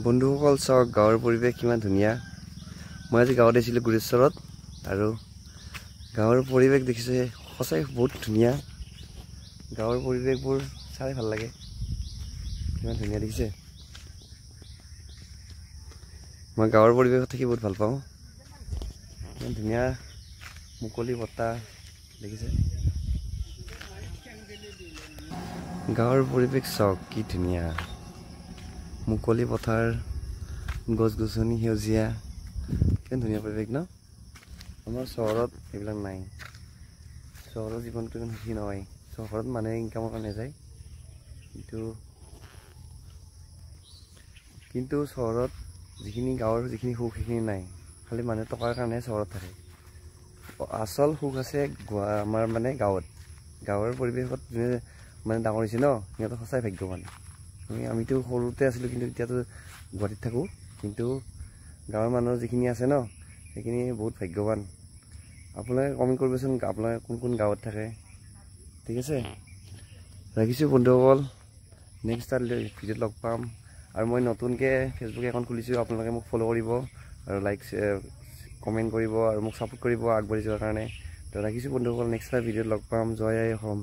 বন্ধুসকল চাওক গাঁৱৰ পৰিৱেশ কিমান ধুনীয়া। মই আজি গাঁৱত আহিছিলোঁ গুৰেশ্বৰত আৰু গাঁৱৰ পৰিৱেশ দেখিছে সঁচাই বহুত ধুনীয়া। গাঁৱৰ পৰিৱেশবোৰ চাই ভাল লাগে, কিমান ধুনীয়া দেখিছে। মই গাঁৱৰ পৰিৱেশত থাকি বহুত ভাল পাওঁ। কিমান ধুনীয়া মুকলি বতাহ দেখিছে। গাঁৱৰ পৰিৱেশ চাওক কি ধুনীয়া, মুকলি পথাৰ, গছ গছনি সেউজীয়া, কিমান ধুনীয়া পৰিৱেশ ন। আমাৰ চহৰত এইবিলাক নাই। চহৰৰ জীৱনটো ইমান সুখী নহয়। চহৰত মানুহে ইনকামৰ কাৰণে যায়, কিন্তু চহৰত যিখিনি গাঁৱৰ যিখিনি সুখ সেইখিনি নাই। খালি মানুহে টকাৰ কাৰণে চহৰত থাকে। আচল সুখ আছে আমাৰ মানে গাঁৱত। গাঁৱৰ পৰিৱেশত যোনে মানে ডাঙৰ হৈছে ন, সিহঁতে সঁচাই ভাগ্যৱান। আমিতো সৰুতে আছিলোঁ, কিন্তু এতিয়াতো গুৱাহাটীত থাকোঁ। কিন্তু গাঁৱৰ মানুহৰ যিখিনি আছে ন, সেইখিনি বহুত ভাগ্যৱান। আপোনালোকে কমেণ্ট কৰিবচোন আপোনালোকে কোন কোন গাঁৱত থাকে। ঠিক আছে, ৰাখিছোঁ বন্ধুসকল। নেক্সট ভিডিঅ'ত লগ পাম। আৰু মই নতুনকৈ ফেচবুক একাউণ্ট খুলিছোঁ, আপোনালোকে মোক ফ'ল' কৰিব আৰু লাইক কমেণ্ট কৰিব আৰু মোক ছাপোৰ্ট কৰিব আগবাঢ়ি যোৱাৰ কাৰণে। তো ৰাখিছোঁ বন্ধুসকল, নেক্সট ভিডিঅ'ত লগ পাম। জয় আই অসম।